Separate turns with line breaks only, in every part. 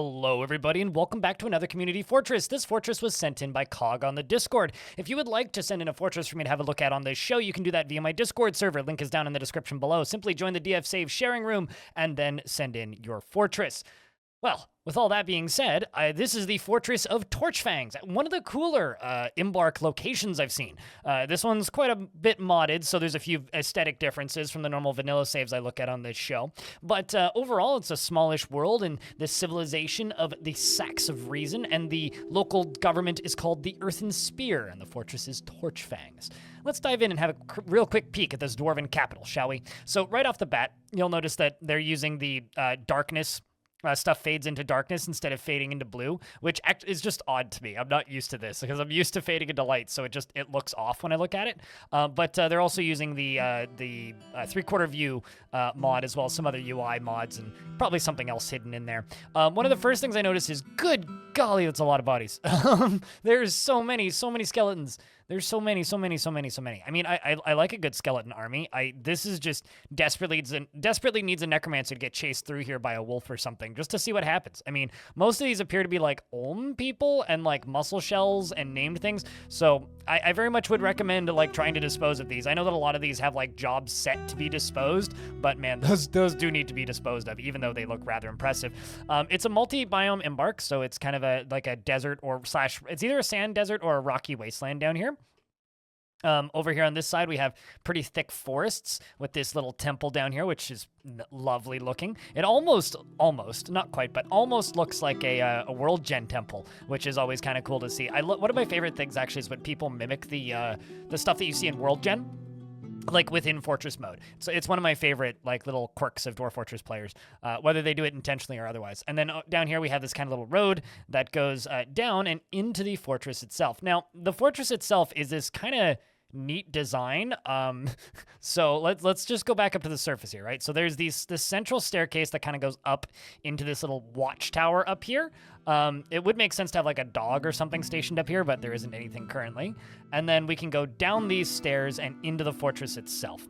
Hello, everybody, and welcome back to another Community Fortress. This fortress was sent in by Cog on the Discord. If you would like to send in a fortress for me to have a look at on this show, you can do that via my Discord server. Link is down in the description below. Simply join the DF Save sharing room and then send in your fortress. Well, with all that being said, this is the Fortress of Torchfangs, one of the cooler Embark locations I've seen. This one's quite a bit modded, so there's a few aesthetic differences from the normal vanilla saves I look at on this show. But overall, it's a smallish world in the civilization of the Sacks of Reason, and the local government is called the Earthen Spear, and the fortress is Torchfangs. Let's dive in and have a real quick peek at this dwarven capital, shall we? So right off the bat, you'll notice that they're using the darkness. Stuff fades into darkness instead of fading into blue, which is just odd to me. I'm not used to this because I'm used to fading into light, so it looks off when I look at it. But they're also using the three-quarter view mod as well as some other UI mods and probably something else hidden in there. One of the first things I noticed is, good golly, that's a lot of bodies. There's so many skeletons. There's so many. I mean, I like a good skeleton army. This is just desperately needs a necromancer to get chased through here by a wolf or something, just to see what happens. I mean, most of these appear to be like Olm people and like muscle shells and named things. So I very much would recommend like trying to dispose of these. I know that a lot of these have like jobs set to be disposed, but man, those do need to be disposed of, even though they look rather impressive. It's a multi-biome embark, so it's kind of like a desert it's either a sand desert or a rocky wasteland down here. Over here on this side, we have pretty thick forests with this little temple down here, which is lovely looking. It almost, not quite, but almost looks like a World Gen temple, which is always kind of cool to see. One of my favorite things, actually, is when people mimic the stuff that you see in World Gen, like within Fortress mode. So it's one of my favorite like little quirks of Dwarf Fortress players, whether they do it intentionally or otherwise. And then down here we have this kind of little road that goes down and into the fortress itself. Now, the fortress itself is this kind of neat design. So let's just go back up to the surface here, right? So there's this central staircase that kind of goes up into this little watchtower up here. It would make sense to have like a dog or something stationed up here, but there isn't anything currently. And then we can go down these stairs and into the fortress itself,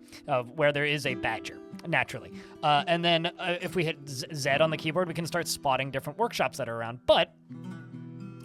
where there is a badger, naturally. And then if we hit Z on the keyboard, we can start spotting different workshops that are around. But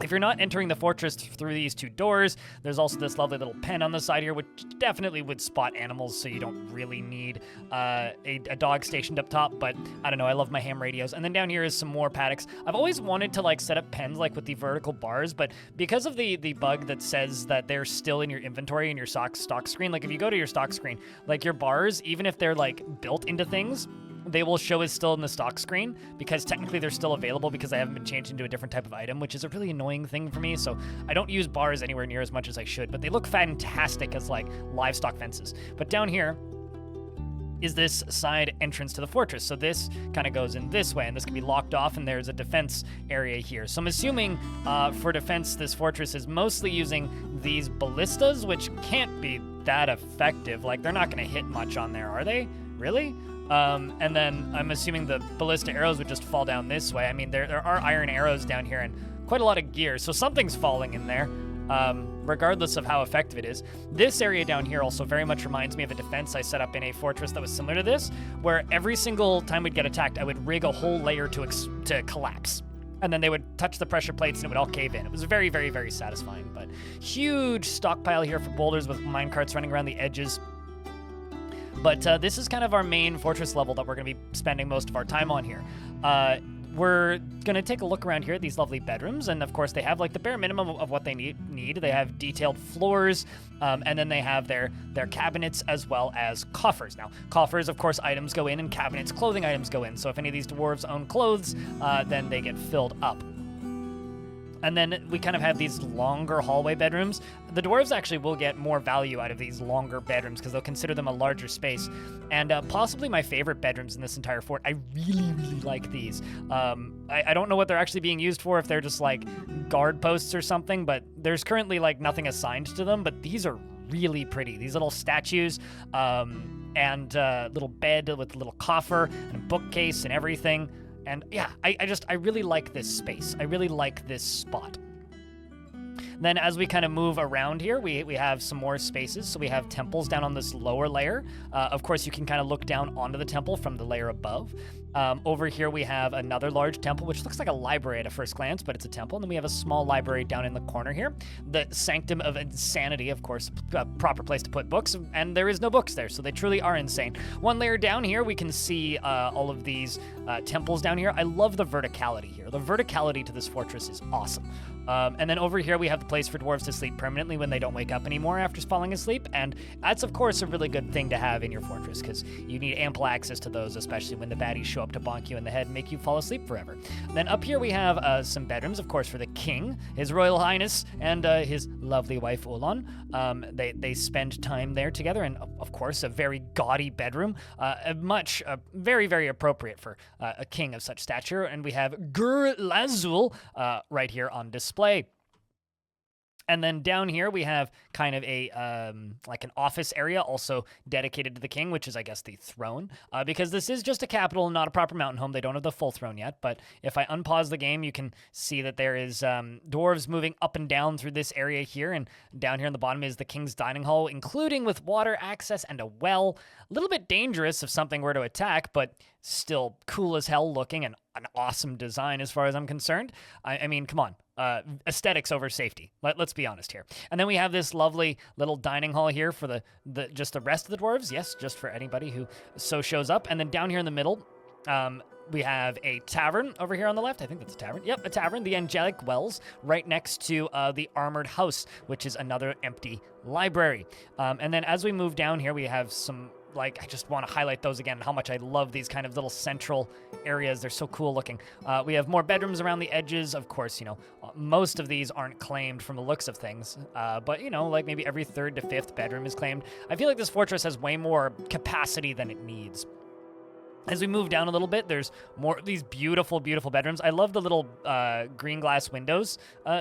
if you're not entering the fortress through these two doors, there's also this lovely little pen on the side here, which definitely would spot animals, so you don't really need a dog stationed up top, but I don't know, I love my ham radios. And then down here is some more paddocks. I've always wanted to like set up pens like with the vertical bars, but because of the bug that says that they're still in your inventory in your stock screen, like if you go to your stock screen, like your bars, even if they're like built into things, they will show as still in the stock screen because technically they're still available because I haven't been changed into a different type of item, which is a really annoying thing for me. So I don't use bars anywhere near as much as I should, but they look fantastic as like livestock fences. But down here is this side entrance to the fortress. So this kind of goes in this way, and this can be locked off, and there's a defense area here. So I'm assuming for defense, this fortress is mostly using these ballistas, which can't be that effective. Like, they're not going to hit much on there, are they? Really? And then I'm assuming the ballista arrows would just fall down this way. I mean, there are iron arrows down here and quite a lot of gear, so something's falling in there, regardless of how effective it is. This area down here also very much reminds me of a defense I set up in a fortress that was similar to this, where every single time we'd get attacked, I would rig a whole layer to collapse. And then they would touch the pressure plates and it would all cave in. It was very, very, very satisfying, but huge stockpile here for boulders with minecarts running around the edges. But this is kind of our main fortress level that we're going to be spending most of our time on here. We're going to take a look around here at these lovely bedrooms, and of course they have like the bare minimum of what they need. They have detailed floors, and then they have their cabinets as well as coffers. Now, coffers, of course, items go in, and cabinets, clothing items go in. So if any of these dwarves own clothes, then they get filled up. And then we kind of have these longer hallway bedrooms. The dwarves actually will get more value out of these longer bedrooms because they'll consider them a larger space. And possibly my favorite bedrooms in this entire fort. I really, really like these. I don't know what they're actually being used for, if they're just like guard posts or something, but there's currently like nothing assigned to them, but these are really pretty. These little statues and little bed with a little coffer and a bookcase and everything. And yeah, I really like this space. I really like this spot. Then as we kind of move around here, we have some more spaces. So we have temples down on this lower layer. Of course, you can kind of look down onto the temple from the layer above. Over here we have another large temple, which looks like a library at a first glance, but it's a temple. And then we have a small library down in the corner here. The Sanctum of Insanity, of course, a proper place to put books, and there is no books there, so they truly are insane. One layer down here, we can see all of these temples down here. I love the verticality here. The verticality to this fortress is awesome. And then over here we have the place for dwarves to sleep permanently when they don't wake up anymore after falling asleep, and that's of course a really good thing to have in your fortress because you need ample access to those, especially when the baddies show up to bonk you in the head and make you fall asleep forever. Then up here we have some bedrooms, of course, for the king, His Royal Highness, and his lovely wife Ulan. They spend time there together, and of course a very gaudy bedroom, very, very appropriate for a king of such stature. And we have Gur Lazul right here on display. And then down here we have kind of a like an office area also dedicated to the king, which is, I guess, the throne, because this is just a capital and not a proper mountain home. They don't have the full throne yet, but if I unpause the game, you can see that there is dwarves moving up and down through this area here, and down here on the bottom is the king's dining hall, including with water access and a well. A little bit dangerous if something were to attack, but still cool as hell looking and an awesome design as far as I'm concerned. I mean, come on. Aesthetics over safety. Let's be honest here. And then we have this lovely little dining hall here for just the rest of the dwarves. Yes, just for anybody who so shows up. And then down here in the middle, we have a tavern over here on the left. I think that's a tavern. Yep, a tavern. The Angelic Wells right next to the Armored House, which is another empty library. And then as we move down here, we have some... I just want to highlight those again, how much I love these kind of little central areas. They're so cool looking. We have more bedrooms around the edges. Of course, most of these aren't claimed from the looks of things. But, like maybe every third to fifth bedroom is claimed. I feel like this fortress has way more capacity than it needs. As we move down a little bit, there's more of these beautiful, beautiful bedrooms. I love the little green glass windows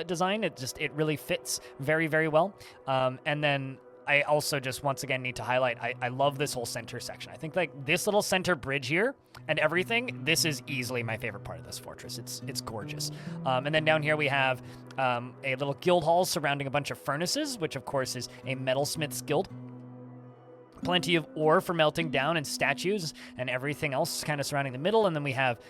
design. It really fits very, very well. And then I also just once again need to highlight, I love this whole center section. I think this little center bridge here and everything, this is easily my favorite part of this fortress. It's gorgeous. And then down here we have a little guild hall surrounding a bunch of furnaces, which of course is a metalsmith's guild. Plenty of ore for melting down and statues and everything else kind of surrounding the middle. And then we have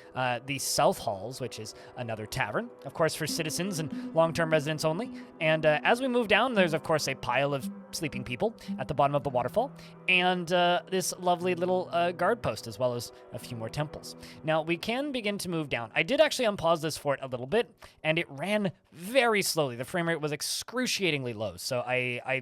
the South Halls, which is another tavern, of course, for citizens and long-term residents only. And as we move down, there's, of course, a pile of sleeping people at the bottom of the waterfall, and this lovely little guard post, as well as a few more temples. Now, we can begin to move down. I did actually unpause this fort a little bit, and it ran very slowly. The frame rate was excruciatingly low, so I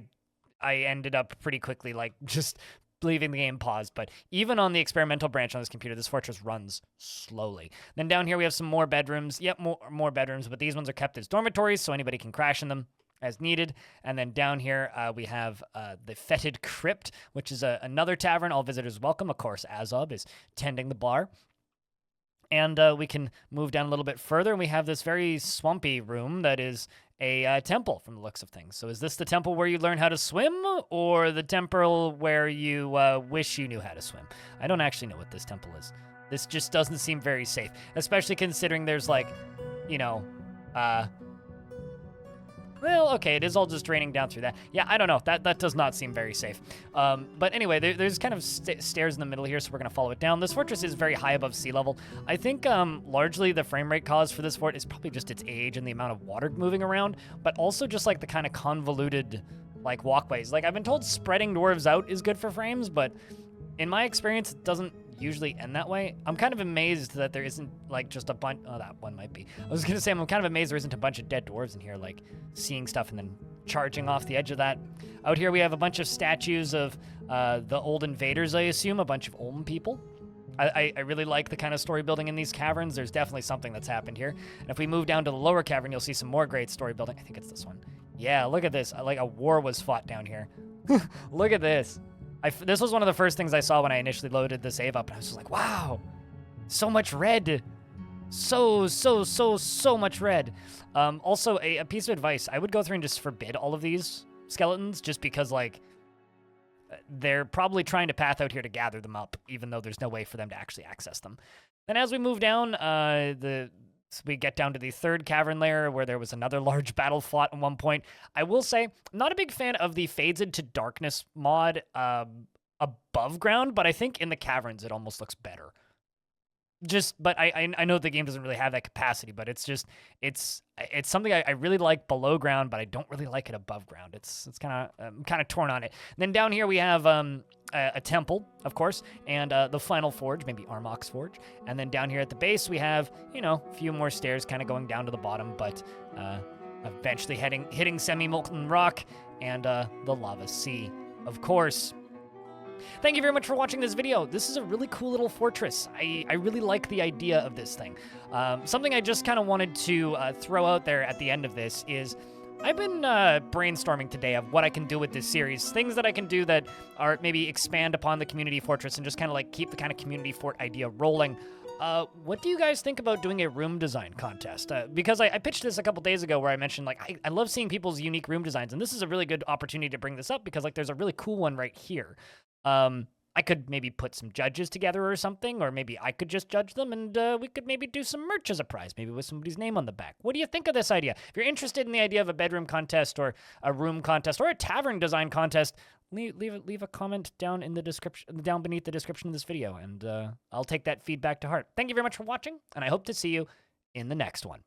ended up pretty quickly, just leaving the game paused. But even on the experimental branch on this computer, this fortress runs slowly. Then down here we have some more bedrooms. Yep, more bedrooms, but these ones are kept as dormitories, so anybody can crash in them as needed. And then down here we have the Fetid Crypt, which is another tavern. All visitors welcome. Of course, Azob is tending the bar. And we can move down a little bit further, and we have this very swampy room that is a temple from the looks of things. So is this the temple where you learn how to swim, or the temple where you wish you knew how to swim? I don't actually know what this temple is. This just doesn't seem very safe, especially considering there's well, okay, it is all just draining down through that. Yeah, I don't know. That does not seem very safe. But anyway, there's kind of stairs in the middle here, so we're going to follow it down. This fortress is very high above sea level. I think largely the frame rate cause for this fort is probably just its age and the amount of water moving around, but also just the kind of convoluted walkways. I've been told spreading dwarves out is good for frames, but in my experience, it doesn't usually end that way. I'm kind of amazed that there isn't just a bunch. Oh, that one might be. I was gonna say I'm kind of amazed there isn't a bunch of dead dwarves in here, seeing stuff and then charging off the edge of that. Out here we have a bunch of statues of the old invaders, I assume, a bunch of Olm people. I really like the kind of story building in these caverns. There's definitely something that's happened here. And if we move down to the lower cavern, you'll see some more great story building. I think it's this one. Yeah, look at this. A war was fought down here. Look at this. This was one of the first things I saw when I initially loaded the save up, and I was just like, wow, so much red. So much red. Also, a piece of advice, I would go through and just forbid all of these skeletons, just because, they're probably trying to path out here to gather them up, even though there's no way for them to actually access them. Then as we move down, we get down to the third cavern layer, where there was another large battle fought at one point. I will say, not a big fan of the Fades into Darkness mod above ground, but I think in the caverns it almost looks better. but I know the game doesn't really have that capacity, but it's something I really like below ground, but I don't really like it above ground. It's kind of I'm kind of torn on it. And then down here we have a temple, of course, and the final forge, maybe Armok's forge. And then down here at the base we have, a few more stairs kind of going down to the bottom, but eventually hitting semi-molten rock and the lava sea, of course. Thank you very much for watching this video. This is a really cool little fortress. I really like the idea of this thing. Something I just kind of wanted to throw out there at the end of this is I've been brainstorming today of what I can do with this series. Things that I can do that are maybe expand upon the community fortress and just kind of like keep the kind of community fort idea rolling. What do you guys think about doing a room design contest? Because I pitched this a couple days ago where I mentioned, like, I love seeing people's unique room designs, and this is a really good opportunity to bring this up because, like, there's a really cool one right here. I could maybe put some judges together or something, or maybe I could just judge them, and we could maybe do some merch as a prize, maybe with somebody's name on the back. What do you think of this idea? If you're interested in the idea of a bedroom contest or a room contest or a tavern design contest, leave a comment down in the description, down beneath the description of this video, and I'll take that feedback to heart. Thank you very much for watching, and I hope to see you in the next one.